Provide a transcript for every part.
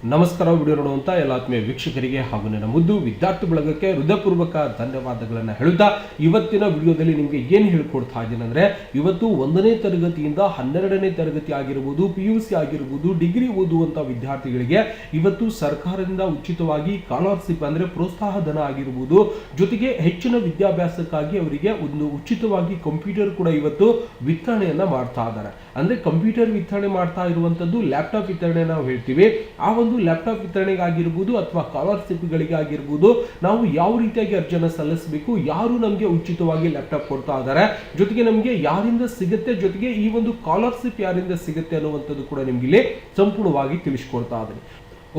ನಮಸ್ಕಾರ. ವಿಡಿಯೋ ನೋಡುವಂತ ಎಲ್ಲ ಆತ್ಮೀಯ ವೀಕ್ಷಕರಿಗೆ ಹಾಗೂ ನನ್ನ ಮುದ್ದು ವಿದ್ಯಾರ್ಥಿ ಬಳಗಕ್ಕೆ ಹೃದಯಪೂರ್ವಕ ಧನ್ಯವಾದಗಳನ್ನು ಹೇಳುತ್ತಾ ಇವತ್ತಿನ ವಿಡಿಯೋದಲ್ಲಿ ನಿಮಗೆ ಏನು ಹೇಳ್ಕೊಡ್ತಾ ಇದ್ದೀನಿ ಅಂದ್ರೆ, ಇವತ್ತು 1ನೇ ತರಗತಿಯಿಂದ 12ನೇ ತರಗತಿ ಆಗಿರಬಹುದು, PUC ಆಗಿರಬಹುದು, ಡಿಗ್ರಿ ಓದುವಂತ ವಿದ್ಯಾರ್ಥಿಗಳಿಗೆ ಇವತ್ತು ಸರ್ಕಾರದಿಂದ ಉಚಿತವಾಗಿ ಸ್ಕಾಲರ್ಶಿಪ್ ಅಂದ್ರೆ ಪ್ರೋತ್ಸಾಹ ಧನ ಆಗಿರಬಹುದು, ಜೊತೆಗೆ ಹೆಚ್ಚಿನ ವಿದ್ಯಾಭ್ಯಾಸಕ್ಕಾಗಿ ಅವರಿಗೆ ಒಂದು ಉಚಿತವಾಗಿ ಕಂಪ್ಯೂಟರ್ ಕೂಡ ಇವತ್ತು ವಿತರಣೆಯನ್ನ ಮಾಡ್ತಾ ಇದ್ದಾರೆ. ಅಂದ್ರೆ ಕಂಪ್ಯೂಟರ್ ವಿತರಣೆ ಮಾಡ್ತಾ ಇರುವಂತದ್ದು ಲ್ಯಾಪ್ಟಾಪ್ ವಿತರಣೆ ನಾವು ಹೇಳ್ತೀವಿ. ಆ ಒಂದು ಲ್ಯಾಪ್ಟಾಪ್ ವಿತರಣೆಗೆ ಆಗಿರಬಹುದು ಅಥವಾ ಸ್ಕಾಲರ್ಶಿಪ್ ಗಳಿಗೆ ಆಗಿರಬಹುದು, ನಾವು ಯಾವ ರೀತಿಯಾಗಿ ಅರ್ಜಿಯನ್ನು ಸಲ್ಲಿಸಬೇಕು, ಯಾರು ನಮಗೆ ಉಚಿತವಾಗಿ ಲ್ಯಾಪ್ಟಾಪ್ ಕೊಡ್ತಾ ಇದ್ದಾರೆ, ಜೊತೆಗೆ ನಮಗೆ ಯಾರಿಂದ ಸಿಗುತ್ತೆ, ಜೊತೆಗೆ ಈ ಒಂದು ಸ್ಕಾಲರ್ಶಿಪ್ ಯಾರಿಂದ ಸಿಗುತ್ತೆ ಅನ್ನುವಂಥದ್ದು ಕೂಡ ನಿಮ್ಗೆ ಇಲ್ಲಿ ಸಂಪೂರ್ಣವಾಗಿ ತಿಳಿಸ್ಕೊಡ್ತಾ ಇದ್ದೀನಿ.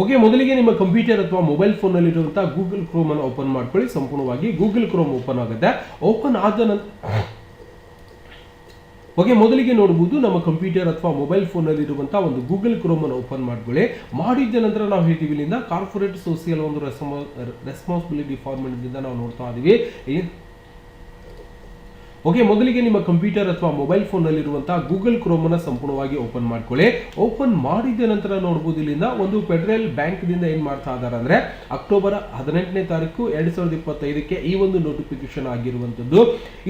ಓಕೆ, ಮೊದಲಿಗೆ ನಿಮ್ಮ ಕಂಪ್ಯೂಟರ್ ಅಥವಾ ಮೊಬೈಲ್ ಫೋನ್ ನಲ್ಲಿ ಇರುವಂತಹ ಗೂಗಲ್ ಕ್ರೋಮ್ ಅನ್ನು ಓಪನ್ ಮಾಡ್ಕೊಳ್ಳಿ. ಸಂಪೂರ್ಣವಾಗಿ ಗೂಗಲ್ ಕ್ರೋಮ್ ಓಪನ್ ಆಗುತ್ತೆ. ಓಪನ್ ಆದ ನಂತರ ಮೊದಲಿಗೆ ನೋಡಬಹುದು ನಮ್ಮ ಕಂಪ್ಯೂಟರ್ ಅಥವಾ ಮೊಬೈಲ್ ಫೋನ್ ನಲ್ಲಿ ಇರುವಂತಹ ಒಂದು ಗೂಗಲ್ ಕ್ರೋಮ್ ಅನ್ನು ಓಪನ್ ಮಾಡ್ಕೊಳ್ಳಿ. ಮಾಡಿದ ನಂತರ ನಾವು ಹೇಳ್ತೀವಿ ಇಲ್ಲಿಂದ ಕಾರ್ಪೊರೇಟ್ ಸೋಷಿಯಲ್ ಒಂದು ರೆಸ್ಪಾನ್ಸಿಬಿಲಿಟಿ ಡಿಪಾರ್ಟ್ಮೆಂಟ್ ಇಂದ ನಾವು ನೋಡ್ತಾ ಇದೀವಿ. ಮೊದಲಿಗೆ ನಿಮ್ಮ ಕಂಪ್ಯೂಟರ್ ಅಥವಾ ಮೊಬೈಲ್ ಫೋನ್ ನಲ್ಲಿ ಇರುವಂತಹ ಗೂಗಲ್ ಕ್ರೋಮ್ ಅನ್ನು ಸಂಪೂರ್ಣವಾಗಿ ಓಪನ್ ಮಾಡ್ಕೊಳ್ಳಿ. ಓಪನ್ ಮಾಡಿದ ನಂತರ ನೋಡಬಹುದು ಇಲ್ಲಿಂದ ಒಂದು ಫೆಡರಲ್ ಬ್ಯಾಂಕ್ ದಿಂದ ಏನ್ ಮಾಡ್ತಾ ಇದ್ದಾರೆ ಅಂದ್ರೆ, ಅಕ್ಟೋಬರ್ 18ನೇ ತಾರೀಕು 2025ಕ್ಕೆ ಈ ಒಂದು ನೋಟಿಫಿಕೇಶನ್ ಆಗಿರುವಂತದ್ದು.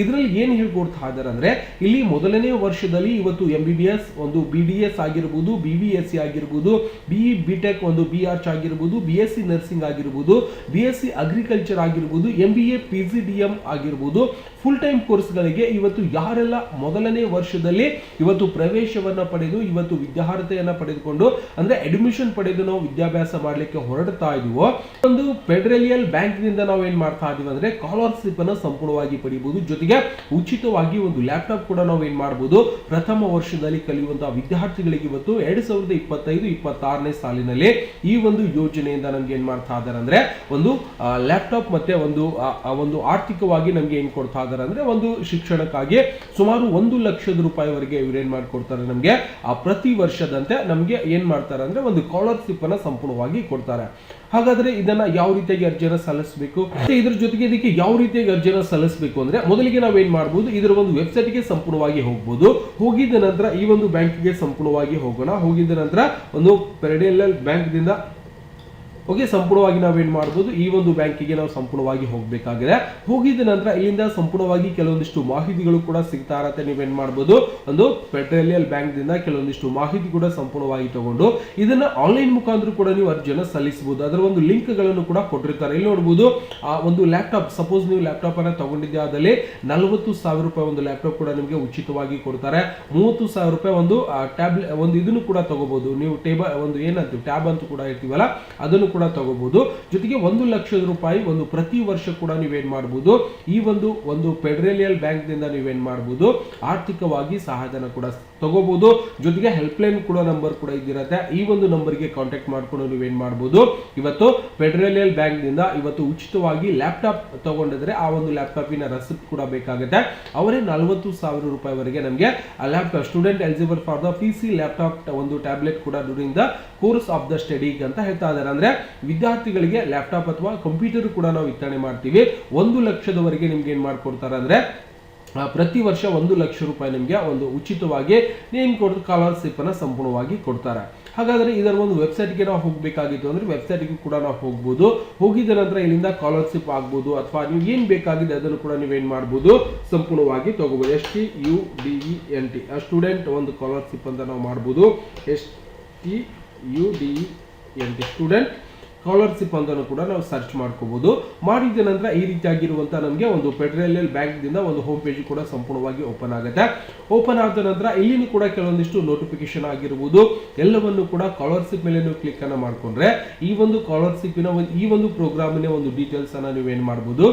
ಇದರಲ್ಲಿ ಏನ್ ಹೇಳ್ಕೊಡ್ತಾ ಇದ್ದಾರೆ ಅಂದ್ರೆ, ಇಲ್ಲಿ ಮೊದಲನೇ ವರ್ಷದಲ್ಲಿ ಇವತ್ತು MBBS ಒಂದು BDS ಆಗಿರಬಹುದು, BBSc ಆಗಿರಬಹುದು, BE BTech ಒಂದು BArch ಆಗಿರಬಹುದು, BSc ನರ್ಸಿಂಗ್ ಆಗಿರಬಹುದು, BSc ಅಗ್ರಿಕಲ್ಚರ್ ಆಗಿರಬಹುದು, MBA PGDM ಆಗಿರಬಹುದು, ಫುಲ್ ಟೈಮ್ ಕೋರ್ಸ್ ಗಳಿಗೆ ಇವತ್ತು ಯಾರೆಲ್ಲ ಮೊದಲನೇ ವರ್ಷದಲ್ಲಿ ಇವತ್ತು ಪ್ರವೇಶವನ್ನ ಪಡೆದು ಇವತ್ತು ವಿದ್ಯಾರ್ಹತೆಯನ್ನ ಪಡೆದುಕೊಂಡು ಅಂದ್ರೆ ಅಡ್ಮಿಷನ್ ಪಡೆದು ನಾವು ವಿದ್ಯಾಭ್ಯಾಸ ಮಾಡಲಿಕ್ಕೆ ಹೊರಡ್ತಾ ಇದೀವೋ, ಒಂದು ಫೆಡರಲ್ ಬ್ಯಾಂಕ್ ನಿಂದ ನಾವು ಏನ್ ಮಾಡ್ತಾ ಇದೀವಿ ಅಂದ್ರೆ ಸ್ಕಾಲರ್ಶಿಪ್ ಅನ್ನ ಸಂಪೂರ್ಣವಾಗಿ ಪಡೆಯಬಹುದು. ಜೊತೆಗೆ ಉಚಿತವಾಗಿ ಒಂದು ಲ್ಯಾಪ್ಟಾಪ್ ಕೂಡ ನಾವು ಏನ್ ಮಾಡಬಹುದು, ಪ್ರಥಮ ವರ್ಷದಲ್ಲಿ ಕಲಿಯುವಂತಹ ವಿದ್ಯಾರ್ಥಿಗಳಿಗೆ ಇವತ್ತು 2025-26ನೇ ಸಾಲಿನಲ್ಲಿ ಈ ಒಂದು ಯೋಜನೆಯಿಂದ ನಮ್ಗೆ ಏನ್ ಮಾಡ್ತಾ ಇದ್ದಾರೆ ಅಂದ್ರೆ ಒಂದು ಲ್ಯಾಪ್ಟಾಪ್ ಮತ್ತೆ ಒಂದು ಆರ್ಥಿಕವಾಗಿ ನಮ್ಗೆ ಏನ್ ಕೊಡ್ತಾ ಇದ್ದಾರೆ ಅಂದ್ರೆ ಒಂದು ಶಿಕ್ಷಣಕ್ಕಾಗಿ ಸುಮಾರು 1 ಲಕ್ಷದ ರೂಪಾಯಿವರೆಗೆ ಇವ್ರೇನ್ ಮಾಡ್ಕೊಡ್ತಾರೆ ನಮ್ಗೆ ಪ್ರತಿ ವರ್ಷದಂತೆ ನಮ್ಗೆ ಏನ್ ಮಾಡ್ತಾರೆ ಅಂದ್ರೆ ಒಂದು ಸ್ಕಾಲರ್ಶಿಪ್ ಅನ್ನ ಸಂಪೂರ್ಣವಾಗಿ ಕೊಡ್ತಾರೆ. ಹಾಗಾದ್ರೆ ಇದನ್ನ ಯಾವ ರೀತಿಯಾಗಿ ಅರ್ಜಿಯನ್ನು ಸಲ್ಲಿಸಬೇಕು, ಇದ್ರ ಜೊತೆಗೆ ಇದಕ್ಕೆ ಯಾವ ರೀತಿಯಾಗಿ ಅರ್ಜಿಯನ್ನು ಸಲ್ಲಿಸಬೇಕು ಅಂದ್ರೆ, ಮೊದಲಿಗೆ ನಾವು ಏನ್ ಮಾಡಬಹುದು, ಇದರ ಒಂದು ವೆಬ್ಸೈಟ್ ಗೆ ಸಂಪೂರ್ಣವಾಗಿ ಹೋಗಬಹುದು. ಹೋಗಿದ ನಂತರ ಈ ಒಂದು ಬ್ಯಾಂಕ್ ಗೆ ಸಂಪೂರ್ಣವಾಗಿ ಹೋಗೋಣ. ಹೋಗಿದ ನಂತರ ಒಂದು ಫೆಡರಲ್ ಬ್ಯಾಂಕ್ ದಿಂದ ಸಂಪೂರ್ಣವಾಗಿ ನಾವೇನ್ ಮಾಡಬಹುದು, ಈ ಒಂದು ಬ್ಯಾಂಕಿಗೆ ನಾವು ಸಂಪೂರ್ಣವಾಗಿ ಹೋಗಬೇಕಾಗಿದೆ. ಹೋಗಿದ ನಂತರ ಇಲ್ಲಿಂದ ಸಂಪೂರ್ಣವಾಗಿ ಕೆಲವೊಂದಿಷ್ಟು ಮಾಹಿತಿಗಳು ಕೂಡ ಸಿಗ್ತಾ ಇರತ್ತೆ. ನೀವೇನ್ ಮಾಡಬಹುದು, ಒಂದು ಫೆಡರಲ್ ಬ್ಯಾಂಕ್ ದಿಂದ ಕೆಲವೊಂದಿಷ್ಟು ಮಾಹಿತಿ ಕೂಡ ಸಂಪೂರ್ಣವಾಗಿ ತಗೊಂಡು ಇದನ್ನ ಆನ್ಲೈನ್ ಮುಖಾಂತರ ಕೂಡ ನೀವು ಅರ್ಜಿಯನ್ನು ಸಲ್ಲಿಸಬಹುದು. ಅದರ ಒಂದು ಲಿಂಕ್ ಗಳನ್ನು ಕೂಡ ಕೊಟ್ಟಿರ್ತಾರೆ. ಇಲ್ಲಿ ನೋಡಬಹುದು, ಒಂದು ಲ್ಯಾಪ್ಟಾಪ್, ಸಪೋಸ್ ನೀವು ಲ್ಯಾಪ್ಟಾಪ್ ಅನ್ನ ತಗೊಂಡಿದ್ದೆ ಆದಲ್ಲಿ 40,000 ರೂಪಾಯಿ ಒಂದು ಲ್ಯಾಪ್ಟಾಪ್ ಕೂಡ ನಿಮಗೆ ಉಚಿತವಾಗಿ ಕೊಡ್ತಾರೆ. 30,000 ರೂಪಾಯಿ ಒಂದು ಟ್ಯಾಬ್ಲೆಟ್ ಒಂದು ಇದನ್ನು ಕೂಡ ತಗೋಬಹುದು. ನೀವು ಟೇಬಲ್ ಒಂದು ಏನಂತ ಟ್ಯಾಬ್ ಅಂತ ಕೂಡ ಹೇಳ್ತೀವಲ್ಲ, ಅದನ್ನು ಕೂಡ ತಗೋಬಹುದು. ಜೊತೆಗೆ 1 ಲಕ್ಷದ ರೂಪಾಯಿ ಒಂದು ಪ್ರತಿ ವರ್ಷ ಕೂಡ ನೀವೇನ್ ಮಾಡಬಹುದು, ಈ ಒಂದು ಫೆಡರಲ್ ಬ್ಯಾಂಕ್ ದಿಂದ ನೀವೇನ್ ಮಾಡಬಹುದು, ಆರ್ಥಿಕವಾಗಿ ಸಹಾಯಧನ ಕೂಡ ತಗೋಬಹುದು. ಜೊತೆಗೆ ಹೆಲ್ಪ್ ಲೈನ್ ಕೂಡ ನಂಬರ್ ಕೂಡ ಇದಿರುತ್ತೆ. ಈ ಒಂದು ನಂಬರ್ಗೆ ಕಾಂಟ್ಯಾಕ್ಟ್ ಮಾಡ್ಕೊಂಡು ನೀವೇನ್ ಮಾಡಬಹುದು, ಇವತ್ತು ಫೆಡರಲ್ ಬ್ಯಾಂಕ್ ದಿಂದ ಇವತ್ತು ಉಚಿತವಾಗಿ ಲ್ಯಾಪ್ಟಾಪ್ ತಗೊಂಡಿದ್ರೆ ಆ ಒಂದು ಲ್ಯಾಪ್ಟಾಪಿನ ರಸೀಟ್ ಕೂಡ ಬೇಕಾಗುತ್ತೆ. ಅವರೇ 40,000 ರೂಪಾಯಿವರೆಗೆ ನಮಗೆ laptop student eligible for the PC laptop ಒಂದು ಟ್ಯಾಬ್ಲೆಟ್ ಕೂಡ during the course of the study ಅಂತ ಹೇಳ್ತಾ ಇದ್ದಾರೆ. ಅಂದ್ರೆ ವಿದ್ಯಾರ್ಥಿಗಳಿಗೆ ಲ್ಯಾಪ್ಟಾಪ್ ಅಥವಾ ಕಂಪ್ಯೂಟರ್ ಕೂಡ ನಾವು ವಿತರಣೆ ಮಾಡ್ತೀವಿ. 1 ಲಕ್ಷದವರೆಗೆ ನಿಮ್ಗೆ ಏನ್ ಮಾಡ್ಕೊಡ್ತಾರೆ ಅಂದ್ರೆ, ಪ್ರತಿ ವರ್ಷ 1 ಲಕ್ಷ ರೂಪಾಯಿ ನಿಮಗೆ ಒಂದು ಉಚಿತವಾಗಿ ಸ್ಕಾಲರ್ಶಿಪ್ ಅನ್ನ ಸಂಪೂರ್ಣವಾಗಿ ಕೊಡ್ತಾರೆ. ಹಾಗಾದ್ರೆ ಇದರ ಒಂದು ವೆಬ್ಸೈಟ್ ಗೆ ನಾವು ಹೋಗಬೇಕಾಗಿತ್ತು ಅಂದ್ರೆ ವೆಬ್ಸೈಟ್ ಗೆ ಕೂಡ ನಾವು ಹೋಗಬಹುದು. ಹೋಗಿದ ನಂತರ ಇಲ್ಲಿಂದ ಸ್ಕಾಲರ್ಶಿಪ್ ಆಗ್ಬಹುದು ಅಥವಾ ನೀವು ಏನ್ ಬೇಕಾಗಿದೆ ಅದನ್ನು ಕೂಡ ನೀವೇನ್ ಮಾಡಬಹುದು, ಸಂಪೂರ್ಣವಾಗಿ ತಗೋಬಹುದು. STUDENT ಸ್ಟೂಡೆಂಟ್ ಒಂದು ಸ್ಕಾಲರ್ಶಿಪ್ ಅಂತ ನಾವು ಮಾಡಬಹುದು. STUDENT ಸ್ಟೂಡೆಂಟ್ ಸ್ಕಾಲರ್ಶಿಪ್ ಅಂತ ಕೂಡ ನಾವು ಸರ್ಚ್ ಮಾಡ್ಕೋಬಹುದು. ಮಾಡಿದ ನಂತರ ಈ ರೀತಿಯಾಗಿರುವಂತಹ ನಮಗೆ ಒಂದು ಫೆಡರಲ್ ಬ್ಯಾಂಕ್ ದಿಂದ ಒಂದು ಹೋಮ್ ಪೇಜ್ ಕೂಡ ಸಂಪೂರ್ಣವಾಗಿ ಓಪನ್ ಆಗುತ್ತೆ. ಓಪನ್ ಆದ ನಂತರ ಇಲ್ಲಿನೂ ಕೂಡ ಕೆಲವೊಂದಿಷ್ಟು ನೋಟಿಫಿಕೇಶನ್ ಆಗಿರಬಹುದು, ಎಲ್ಲವನ್ನು ಕೂಡ ಸ್ಕಾಲರ್ಶಿಪ್ ಮೇಲೆ ನೀವು ಕ್ಲಿಕ್ ಅನ್ನ ಮಾಡ್ಕೊಂಡ್ರೆ ಈ ಒಂದು ಸ್ಕಾಲರ್ಶಿಪ್ನ ಈ ಒಂದು ಪ್ರೋಗ್ರಾಮಿನ ಒಂದು ಡೀಟೇಲ್ಸ್ ಅನ್ನ ನೀವೇನ್ ಮಾಡಬಹುದು,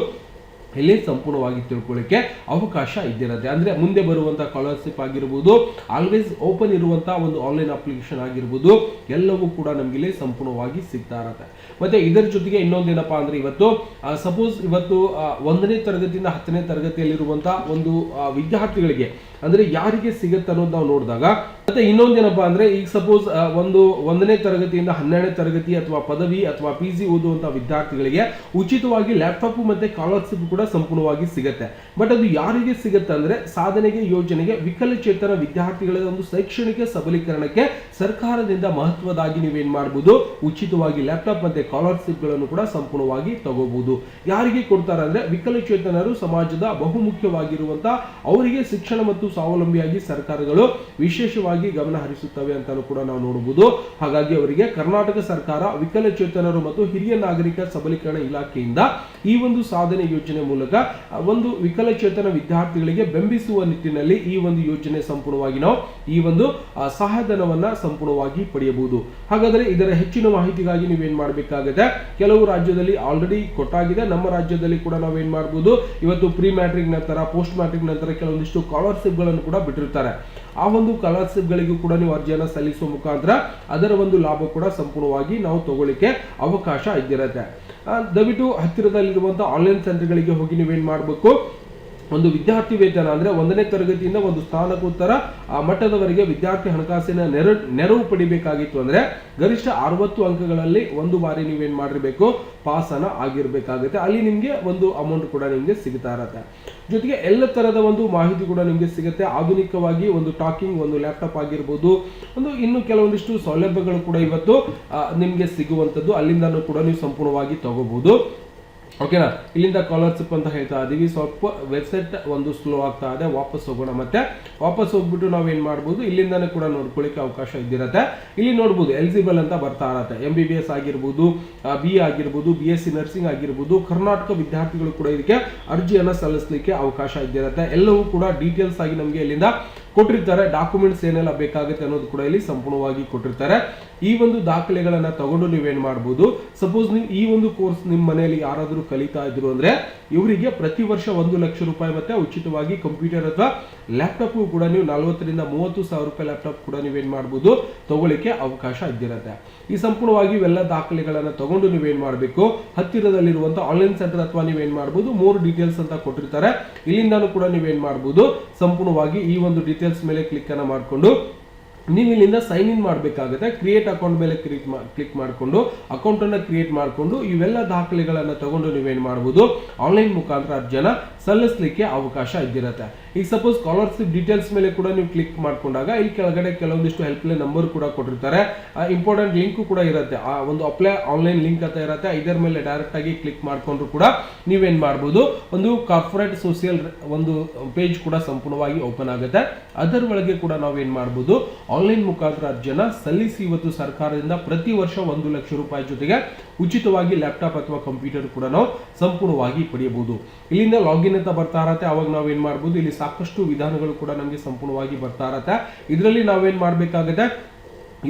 ಇಲ್ಲಿ ಸಂಪೂರ್ಣವಾಗಿ ತಿಳ್ಕೊಳ್ಳಿಕ್ಕೆ ಅವಕಾಶ ಇದ್ದಿರುತ್ತೆ. ಅಂದ್ರೆ ಮುಂದೆ ಬರುವಂತಹ ಸ್ಕಾಲರ್ಶಿಪ್ ಆಗಿರಬಹುದು, ಆಲ್ವೇಸ್ ಓಪನ್ ಇರುವಂತಹ ಒಂದು ಆನ್ಲೈನ್ ಅಪ್ಲಿಕೇಶನ್ ಆಗಿರಬಹುದು, ಎಲ್ಲವೂ ಕೂಡ ನಮ್ಗೆ ಇಲ್ಲಿ ಸಂಪೂರ್ಣವಾಗಿ ಸಿಗ್ತಾ ಇರುತ್ತೆ. ಮತ್ತೆ ಇದರ ಜೊತೆಗೆ ಇನ್ನೊಂದೇನಪ್ಪಾ ಅಂದ್ರೆ, ಇವತ್ತು ಸಪೋಸ್ ಇವತ್ತು 1ನೇ ತರಗತಿಯಿಂದ 10ನೇ ತರಗತಿಯಲ್ಲಿರುವಂತಹ ಒಂದು ವಿದ್ಯಾರ್ಥಿಗಳಿಗೆ ಅಂದ್ರೆ ಯಾರಿಗೆ ಸಿಗುತ್ತೆ ಅನ್ನೋದು ನಾವು ನೋಡಿದಾಗ, ಮತ್ತೆ ಇನ್ನೊಂದೇನಪ್ಪಾ ಅಂದ್ರೆ ಈಗ ಸಪೋಸ್ ಒಂದು 1ನೇ ತರಗತಿಯಿಂದ 12ನೇ ತರಗತಿ ಅಥವಾ ಪದವಿ ಅಥವಾ PG ಓದುವಂತಹ ವಿದ್ಯಾರ್ಥಿಗಳಿಗೆ ಉಚಿತವಾಗಿ ಲ್ಯಾಪ್ಟಾಪ್ ಮತ್ತೆ ಸ್ಕಾಲರ್ಶಿಪ್ ಕೂಡ ಸಂಪೂರ್ಣವಾಗಿ ಸಿಗುತ್ತೆ. ಬಟ್ ಅದು ಯಾರಿಗೆ ಸಿಗುತ್ತೆ ಅಂದ್ರೆ ಸಾಧನೆಗೆ ಯೋಜನೆಗೆ ವಿಕಲಚೇತನ ವಿದ್ಯಾರ್ಥಿಗಳ ಒಂದು ಶೈಕ್ಷಣಿಕ ಸಬಲೀಕರಣಕ್ಕೆ ಸರ್ಕಾರದಿಂದ ಮಹತ್ವದಾಗಿ ನೀವೇನ್ ಮಾಡಬಹುದು, ಉಚಿತವಾಗಿ ಲ್ಯಾಪ್ಟಾಪ್ ಮತ್ತೆ ಸ್ಕಾಲರ್ಶಿಪ್ ಗಳನ್ನು ಕೂಡ ಸಂಪೂರ್ಣವಾಗಿ ತಗೋಬಹುದು. ಯಾರಿಗೆ ಕೊಡ್ತಾರೆ ಅಂದ್ರೆ ವಿಕಲಚೇತನರು ಸಮಾಜದ ಬಹುಮುಖ್ಯವಾಗಿರುವಂತಹ ಅವರಿಗೆ ಶಿಕ್ಷಣ ಮತ್ತು ಸ್ವಾವಲಂಬಿಯಾಗಿ ಸರ್ಕಾರಗಳು ವಿಶೇಷವಾಗಿ ಗಮನ ಹರಿಸುತ್ತವೆ ಅಂತಾನು ಕೂಡ ನಾವು ನೋಡಬಹುದು. ಹಾಗಾಗಿ ಅವರಿಗೆ ಕರ್ನಾಟಕ ಸರ್ಕಾರ ವಿಕಲಚೇತನರು ಮತ್ತು ಹಿರಿಯ ನಾಗರಿಕ ಸಬಲೀಕರಣ ಇಲಾಖೆಯಿಂದ ಈ ಒಂದು ಸಾಧನೆ ಯೋಜನೆ ಮೂಲಕ ಒಂದು ವಿಕಲಚೇತನ ವಿದ್ಯಾರ್ಥಿಗಳಿಗೆ ಬೆಂಬಲಿಸುವ ನಿಟ್ಟಿನಲ್ಲಿ ಈ ಒಂದು ಯೋಜನೆ ಸಂಪೂರ್ಣವಾಗಿ ನಾವು ಈ ಒಂದು ಸಹಾಯಧನವನ್ನ ಸಂಪೂರ್ಣವಾಗಿ ಪಡೆಯಬಹುದು. ಹಾಗಾದ್ರೆ ಇದರ ಹೆಚ್ಚಿನ ಮಾಹಿತಿಗಾಗಿ ನೀವೇನ್ ಮಾಡಬೇಕಾಗುತ್ತೆ, ಕೆಲವು ರಾಜ್ಯದಲ್ಲಿ ಆಲ್ರೆಡಿ ಕೊಟ್ಟಾಗಿದೆ, ನಮ್ಮ ರಾಜ್ಯದಲ್ಲಿ ಕೂಡ ನಾವೇನ್ ಮಾಡಬಹುದು, ಇವತ್ತು ಪ್ರೀ ಮ್ಯಾಟ್ರಿಕ್ ನಂತರ ಪೋಸ್ಟ್ ಮ್ಯಾಟ್ರಿಕ್ ನಂತರ ಕೆಲವೊಂದಿಷ್ಟು ಸ್ಕಾಲರ್ಶಿಪ್ ಗಳನ್ನು ಕೂಡ ಬಿಟ್ಟಿರ್ತಾರೆ. ಆ ಒಂದು ಸ್ಕಾಲರ್ಶಿಪ್ ಗಳಿಗೂ ಕೂಡ ನೀವು ಅರ್ಜಿಯನ್ನು ಸಲ್ಲಿಸುವ ಮುಖಾಂತರ ಅದರ ಒಂದು ಲಾಭ ಕೂಡ ಸಂಪೂರ್ಣವಾಗಿ ನಾವು ತಗೊಳ್ಳಿಕ್ಕೆ ಅವಕಾಶ ಇದ್ದಿರುತ್ತೆ. ದಯವಿಟ್ಟು ಹತ್ತಿರದಲ್ಲಿರುವಂತಹ ಆನ್ಲೈನ್ ಸೆಂಟರ್ಗಳಿಗೆ ಹೋಗಿ ನೀವೇನ್ ಮಾಡಬೇಕು, ಒಂದು ವಿದ್ಯಾರ್ಥಿ ವೇತನ ಅಂದ್ರೆ 1ನೇ ತರಗತಿಯಿಂದ ಒಂದು ಸ್ನಾತಕೋತ್ತರ ಮಟ್ಟದವರೆಗೆ ವಿದ್ಯಾರ್ಥಿ ಹಣಕಾಸಿನ ನೆರವು ಪಡಿಬೇಕಾಗಿತ್ತು ಅಂದ್ರೆ ಗರಿಷ್ಠ 60 ಅಂಕಗಳಲ್ಲಿ ಒಂದು ಬಾರಿ ನೀವೇನ್ ಮಾಡಿರ್ಬೇಕು, ಪಾಸ್ ಅನ್ನ ಆಗಿರ್ಬೇಕಾಗುತ್ತೆ. ಅಲ್ಲಿ ನಿಮ್ಗೆ ಒಂದು ಅಮೌಂಟ್ ಕೂಡ ನಿಮ್ಗೆ ಸಿಗ್ತಾ ಇರತ್ತೆ. ಜೊತೆಗೆ ಎಲ್ಲ ತರದ ಒಂದು ಮಾಹಿತಿ ಕೂಡ ನಿಮ್ಗೆ ಸಿಗುತ್ತೆ. ಆಧುನಿಕವಾಗಿ ಒಂದು ಟಾಕಿಂಗ್, ಒಂದು ಲ್ಯಾಪ್ಟಾಪ್ ಆಗಿರ್ಬೋದು, ಒಂದು ಇನ್ನು ಕೆಲವೊಂದಿಷ್ಟು ಸೌಲಭ್ಯಗಳು ಕೂಡ ಇವತ್ತು ನಿಮ್ಗೆ ಸಿಗುವಂತದ್ದು, ಅಲ್ಲಿಂದನೂ ಕೂಡ ನೀವು ಸಂಪೂರ್ಣವಾಗಿ ತಗೋಬಹುದು. ಓಕೆನಾ, ಇಲ್ಲಿಂದ ಸ್ಕಾಲರ್ಶಿಪ್ ಅಂತ ಹೇಳ್ತಾ ಇದೀವಿ. ಸ್ವಲ್ಪ ವೆಬ್ಸೈಟ್ ಒಂದು ಸ್ಲೋ ಆಗ್ತಾ ಇದೆ, ವಾಪಸ್ ಹೋಗೋಣ. ಮತ್ತೆ ವಾಪಸ್ ಹೋಗ್ಬಿಟ್ಟು ನಾವೇನ್ ಮಾಡ್ಬೋದು, ಇಲ್ಲಿಂದಾನೇ ಕೂಡ ನೋಡ್ಕೊಳ್ಳಿಕ್ಕೆ ಅವಕಾಶ ಇದ್ದಿರತ್ತೆ. ಇಲ್ಲಿ ನೋಡ್ಬೋದು ಎಲಿಜಿಬಲ್ ಅಂತ ಬರ್ತಾ ಇರತ್ತೆ. MBBS ಆಗಿರ್ಬೋದು, BA ಆಗಿರ್ಬೋದು, BSc ನರ್ಸಿಂಗ್ ಆಗಿರ್ಬೋದು, ಕರ್ನಾಟಕ ವಿದ್ಯಾರ್ಥಿಗಳು ಕೂಡ ಇದಕ್ಕೆ ಅರ್ಜಿಯನ್ನ ಸಲ್ಲಿಸಲಿಕ್ಕೆ ಅವಕಾಶ ಇದ್ದಿರತ್ತೆ. ಎಲ್ಲವೂ ಕೂಡ ಡೀಟೇಲ್ಸ್ ಆಗಿ ನಮಗೆ ಇಲ್ಲಿಂದ ಕೊಟ್ಟಿರ್ತಾರೆ. ಡಾಕ್ಯುಮೆಂಟ್ಸ್ ಏನೆಲ್ಲ ಬೇಕಾಗುತ್ತೆ ಅನ್ನೋದು ಕೂಡ ಇಲ್ಲಿ ಸಂಪೂರ್ಣವಾಗಿ ಕೊಟ್ಟಿರ್ತಾರೆ. ಈ ಒಂದು ದಾಖಲೆಗಳನ್ನ ತಗೊಂಡು ನೀವೇನ್ ಮಾಡಬಹುದು, ಸಪೋಸ್ ನೀವು ಈ ಒಂದು ಕೋರ್ಸ್ ನಿಮ್ಮ ಮನೆಯಲ್ಲಿ ಯಾರಾದರೂ ಕಲಿತಾ ಇದ್ರು ಅಂದ್ರೆ ಇವರಿಗೆ ಪ್ರತಿ ವರ್ಷ 1 ಲಕ್ಷ ರೂಪಾಯಿ ಮತ್ತೆ ಉಚಿತವಾಗಿ ಕಂಪ್ಯೂಟರ್ ಅಥವಾ ಲ್ಯಾಪ್ಟಾಪ್ ಕೂಡ ನೀವು 40 ರಿಂದ 30 ಸಾವಿರ ರೂಪಾಯಿ ಲ್ಯಾಪ್ಟಾಪ್ ಕೂಡ ನೀವೇನ್ ಮಾಡಬಹುದು, ತಗೊಳ್ಳಿಕ್ಕೆ ಅವಕಾಶ ಇದ್ದಿರುತ್ತೆ. ಈ ಸಂಪೂರ್ಣವಾಗಿ ಇವೆಲ್ಲ ದಾಖಲೆಗಳನ್ನ ತಗೊಂಡು ನೀವೇನ್ ಮಾಡಬೇಕು, ಹತ್ತಿರದಲ್ಲಿರುವಂತಹ ಆನ್ಲೈನ್ ಸೆಂಟರ್ ಅಥವಾ ನೀವೇನ್ ಮಾಡಬಹುದು, 3 ಡೀಟೇಲ್ಸ್ ಅಂತ ಕೊಟ್ಟಿರ್ತಾರೆ. ಇಲ್ಲಿಂದಾನು ಕೂಡ ನೀವೇನ್ ಮಾಡಬಹುದು, ಸಂಪೂರ್ಣವಾಗಿ ಈ ಒಂದು ಡೀಟೇಲ್ಸ್ ಮೇಲೆ ಕ್ಲಿಕ್ ಅನ್ನ ಮಾಡಿಕೊಂಡು ನೀವು ಇಲ್ಲಿಂದ ಸೈನ್ ಇನ್ ಮಾಡಬೇಕಾಗುತ್ತೆ. ಕ್ರಿಯೇಟ್ ಅಕೌಂಟ್ ಮೇಲೆ ಕ್ಲಿಕ್ ಮಾಡಿಕೊಂಡು ಅಕೌಂಟ್ ಅನ್ನ ಕ್ರಿಯೇಟ್ ಮಾಡಿಕೊಂಡು ಇವೆಲ್ಲ ದಾಖಲೆಗಳನ್ನ ತಗೊಂಡು ನೀವೇನ್ ಮಾಡಬಹುದು, ಆನ್ಲೈನ್ ಮುಖಾಂತರ ಅರ್ಜಿಯನ್ನ ಸಲ್ಲಿಸಲಿಕ್ಕೆ ಅವಕಾಶ ಇದ್ದಿರುತ್ತೆ. ಈಗ ಸಪೋಸ್ ಸ್ಕಾಲರ್ಶಿಪ್ ಡೀಟೇಲ್ಸ್ ಮೇಲೆ ಕೂಡ ನೀವು ಕ್ಲಿಕ್ ಮಾಡ್ಕೊಂಡಾಗ ಇಲ್ಲಿ ಕೆಳಗಡೆ ಕೆಲವೊಂದಿಷ್ಟು ಹೆಲ್ಪ್ ಲೈನ್ ನಂಬರ್ ಕೂಡ ಕೊಟ್ಟಿರ್ತಾರೆ. ಇಂಪಾರ್ಟೆಂಟ್ ಲಿಂಕ್ ಕೂಡ ಇರುತ್ತೆ. ಆ ಒಂದು ಅಪ್ಲೈ ಆನ್ಲೈನ್ ಲಿಂಕ್ ಅಂತ ಇರುತ್ತೆ. ಇದರ ಮೇಲೆ ಡೈರೆಕ್ಟ್ ಆಗಿ ಕ್ಲಿಕ್ ಮಾಡ್ಕೊಂಡ್ರು ಕೂಡ ನೀವೇನ್ ಮಾಡಬಹುದು, ಒಂದು ಕಾರ್ಪೊರೇಟ್ ಸೋಷಿಯಲ್ ಒಂದು ಪೇಜ್ ಕೂಡ ಸಂಪೂರ್ಣವಾಗಿ ಓಪನ್ ಆಗುತ್ತೆ. ಅದರ ಒಳಗೆ ಕೂಡ ನಾವೇನ್ ಮಾಡಬಹುದು, ಆನ್ಲೈನ್ ಮುಖಾಂತರ ಅರ್ಜಿಯನ್ನ ಸಲ್ಲಿಸಿ ಇವತ್ತು ಸರ್ಕಾರದಿಂದ ಪ್ರತಿ ವರ್ಷ 1 ಲಕ್ಷ ರೂಪಾಯಿ ಜೊತೆಗೆ ಉಚಿತವಾಗಿ ಲ್ಯಾಪ್ಟಾಪ್ ಅಥವಾ ಕಂಪ್ಯೂಟರ್ ಕೂಡ ನಾವು ಸಂಪೂರ್ಣವಾಗಿ ಪಡೆಯಬಹುದು. ಇಲ್ಲಿಂದ ಲಾಗಿನ್ ಅಂತ ಬರ್ತಾ ಇರತ್ತೆ. ಅವಾಗ ನಾವೇನ್ ಮಾಡಬಹುದು, ಇಲ್ಲಿ ಸಾಕಷ್ಟು ವಿಧಾನಗಳು ಕೂಡ ನಮಗೆ ಸಂಪೂರ್ಣವಾಗಿ ಬರ್ತಾ ಇರತ್ತೆ. ಇದರಲ್ಲಿ ನಾವೇನ್ ಮಾಡ್ಬೇಕಾಗುತ್ತೆ,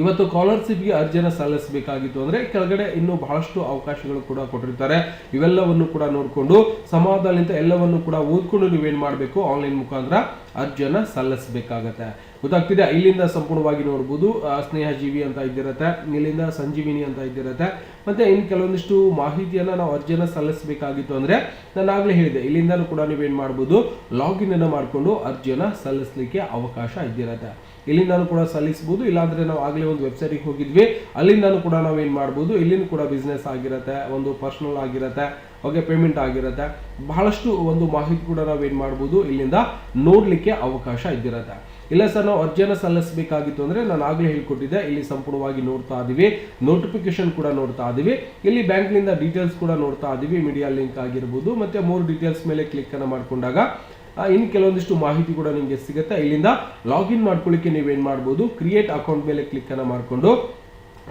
ಇವತ್ತು ಸ್ಕಾಲರ್ಶಿಪ್ಗೆ ಅರ್ಜಿಯನ್ನು ಸಲ್ಲಿಸಬೇಕಾಗಿತ್ತು ಅಂದ್ರೆ ಕೆಳಗಡೆ ಇನ್ನೂ ಬಹಳಷ್ಟು ಅವಕಾಶಗಳು ಕೂಡ ಕೊಟ್ಟಿರ್ತಾರೆ. ಇವೆಲ್ಲವನ್ನು ಕೂಡ ನೋಡಿಕೊಂಡು ಸಮಾಧಾನದಿಂದ ಎಲ್ಲವನ್ನು ಕೂಡ ಓದ್ಕೊಂಡು ನೀವೇನ್ ಮಾಡಬೇಕು, ಆನ್ಲೈನ್ ಮುಖಾಂತರ ಅರ್ಜಿಯನ್ನ ಸಲ್ಲಿಸಬೇಕಾಗತ್ತೆ. ಗೊತ್ತಾಗ್ತಿದೆ. ಇಲ್ಲಿಂದ ಸಂಪೂರ್ಣವಾಗಿ ನೋಡಬಹುದು, ಸ್ನೇಹಜೀವಿ ಅಂತ ಇದ್ದಿರತ್ತೆ, ಇಲ್ಲಿಂದ ಸಂಜೀವಿನಿ ಅಂತ ಇದ್ದಿರತ್ತೆ. ಮತ್ತೆ ಇನ್ನು ಕೆಲವೊಂದಿಷ್ಟು ಮಾಹಿತಿಯನ್ನ ನಾವು ಅರ್ಜಿಯನ್ನ ಸಲ್ಲಿಸಬೇಕಾಗಿತ್ತು ಅಂದ್ರೆ ನಾನು ಆಗ್ಲೇ ಹೇಳಿದೆ, ಇಲ್ಲಿಂದನೂ ಕೂಡ ನೀವೇನ್ ಮಾಡಬಹುದು, ಲಾಗಿನ್ ಅನ್ನ ಮಾಡಿಕೊಂಡು ಅರ್ಜಿಯನ್ನ ಸಲ್ಲಿಸಲಿಕ್ಕೆ ಅವಕಾಶ ಇದ್ದಿರತ್ತೆ. ಇಲ್ಲಿಂದಾನು ಕೂಡ ಸಲ್ಲಿಸಬಹುದು. ಇಲ್ಲಾಂದ್ರೆ ನಾವು ಆಗ್ಲೇ ಒಂದು ವೆಬ್ಸೈಟ್ಗೆ ಹೋಗಿದ್ವಿ, ಅಲ್ಲಿಂದಾನು ಕೂಡ ನಾವೇನ್ ಮಾಡಬಹುದು, ಇಲ್ಲಿಂದ ಕೂಡ ಬಿಸ್ನೆಸ್ ಆಗಿರತ್ತೆ, ಒಂದು ಪರ್ಸನಲ್ ಆಗಿರತ್ತೆ, ಓಕೆ, ಪೇಮೆಂಟ್ ಆಗಿರತ್ತೆ, ಬಹಳಷ್ಟು ಒಂದು ಮಾಹಿತಿ ಕೂಡ ನಾವೇನ್ ಮಾಡಬಹುದು, ಇಲ್ಲಿಂದ ನೋಡ್ಲಿಕ್ಕೆ ಅವಕಾಶ ಇದ್ದಿರತ್ತೆ. ಇಲ್ಲ ಸರ್ ನಾವು ಅರ್ಜಿಯನ್ನು ಸಲ್ಲಿಸಬೇಕಾಗಿತ್ತು ಅಂದ್ರೆ ನಾನು ಆಗ್ಲೇ ಹೇಳ್ಕೊಟ್ಟಿದ್ದೆ, ಇಲ್ಲಿ ಸಂಪೂರ್ಣವಾಗಿ ನೋಡ್ತಾ ಇದೀವಿ, ನೋಟಿಫಿಕೇಶನ್ ಕೂಡ ನೋಡ್ತಾ ಇದೀವಿ, ಇಲ್ಲಿ ಬ್ಯಾಂಕ್ನಿಂದ ಡೀಟೇಲ್ಸ್ ಕೂಡ ನೋಡ್ತಾ ಇದೀವಿ, ಮೀಡಿಯಾ ಲಿಂಕ್ ಆಗಿರ್ಬೋದು. ಮತ್ತೆ 3 ಡೀಟೇಲ್ಸ್ ಮೇಲೆ ಕ್ಲಿಕ್ ಅನ್ನ ಮಾಡ್ಕೊಂಡಾಗ ಇನ್ನು ಕೆಲವೊಂದಿಷ್ಟು ಮಾಹಿತಿ ಕೂಡ ನಿಮಗೆ ಸಿಗುತ್ತೆ. ಇಲ್ಲಿಂದ ಲಾಗಿನ್ ಮಾಡ್ಕೊಳ್ಳಿಕ್ಕೆ ನೀವೇನ್ ಮಾಡಬಹುದು, ಕ್ರಿಯೇಟ್ ಅಕೌಂಟ್ ಮೇಲೆ ಕ್ಲಿಕ್ ಅನ್ನ ಮಾಡಿಕೊಂಡು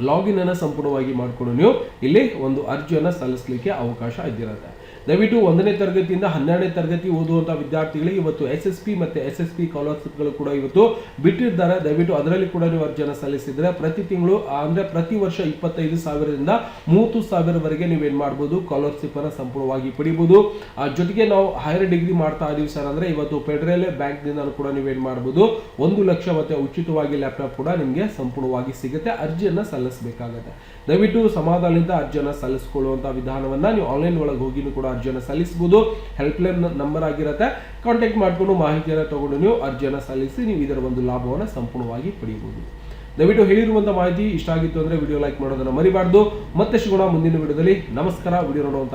ಲಾಗಿನ್ ಅನ್ನ ಸಂಪೂರ್ಣವಾಗಿ ಮಾಡಿಕೊಂಡು ನೀವು ಇಲ್ಲಿ ಒಂದು ಅರ್ಜಿಯನ್ನ ಸಲ್ಲಿಸಲಿಕ್ಕೆ ಅವಕಾಶ ಇದ್ದಿರುತ್ತೆ. ದಯವಿಟ್ಟು 1ನೇ ತರಗತಿಯಿಂದ 12ನೇ ತರಗತಿ ಓದುವಂತಹ ವಿದ್ಯಾರ್ಥಿಗಳಿಗೆ ಇವತ್ತು SSP ಮತ್ತೆ SSP ಸ್ಕಾಲರ್ಶಿಪ್ಗಳು ಕೂಡ ಇವತ್ತು ಬಿಟ್ಟಿದ್ದಾರೆ. ದಯವಿಟ್ಟು ಅದರಲ್ಲಿ ಕೂಡ ನೀವು ಅರ್ಜಿಯನ್ನು ಸಲ್ಲಿಸಿದ್ರೆ ಪ್ರತಿ ತಿಂಗಳು ಅಂದ್ರೆ ಪ್ರತಿ ವರ್ಷ 25,000ರಿಂದ 30,000ವರೆಗೆ ನೀವೇನ್ ಮಾಡಬಹುದು, ಸ್ಕಾಲರ್ಶಿಪ್ ಅನ್ನ ಸಂಪೂರ್ಣವಾಗಿ ಪಡಿಬಹುದು. ಜೊತೆಗೆ ನಾವು ಹೈಯರ್ ಡಿಗ್ರಿ ಮಾಡ್ತಾ ಇದೀವಿ ಸರ್ ಅಂದ್ರೆ ಇವತ್ತು ಫೆಡರಲ್ ಬ್ಯಾಂಕ್ ನಿಂದ ಕೂಡ ನೀವೇನ್ ಮಾಡಬಹುದು, 1 ಲಕ್ಷ ಮತ್ತೆ ಉಚಿತವಾಗಿ ಲ್ಯಾಪ್ಟಾಪ್ ಕೂಡ ನಿಮಗೆ ಸಂಪೂರ್ಣವಾಗಿ ಸಿಗುತ್ತೆ. ಅರ್ಜಿಯನ್ನ ಸಲ್ಲಿಸಬೇಕಾಗುತ್ತೆ. ದಯವಿಟ್ಟು ಸಮಾಧಾನದಿಂದ ಅರ್ಜಿಯನ್ನ ಸಲ್ಲಿಸಿಕೊಳ್ಳುವಂತಹ ವಿಧಾನವನ್ನ ನೀವು ಆನ್ಲೈನ್ ಒಳಗೆ ಹೋಗಿನೂ ಕೂಡ ಅರ್ಜಿಯನ್ನು ಸಲ್ಲಿಸಬಹುದು. ಹೆಲ್ಪ್ಲೈನ್ ನಂಬರ್ ಆಗಿರುತ್ತೆ, ಕಾಂಟ್ಯಾಕ್ಟ್ ಮಾಡಿಕೊಂಡು ಮಾಹಿತಿಯನ್ನು ತಗೊಂಡು ನೀವು ಅರ್ಜಿಯನ್ನು ಸಲ್ಲಿಸಿ ನೀವು ಇದರ ಒಂದು ಲಾಭವನ್ನು ಸಂಪೂರ್ಣವಾಗಿ ಪಡೆಯಬಹುದು. ದಯವಿಟ್ಟು ಹೇಳಿರುವಂತಹ ಮಾಹಿತಿ ಇಷ್ಟ ಆಗಿತ್ತು ಅಂದ್ರೆ ವಿಡಿಯೋ ಲೈಕ್ ಮಾಡೋದನ್ನ ಮರಿಬಾರ್ದು. ಮತ್ತೆ ಸಿಗೋಣ ಮುಂದಿನ ವಿಡಿಯೋದಲ್ಲಿ. ನಮಸ್ಕಾರ. ವಿಡಿಯೋ ನೋಡುವಂತ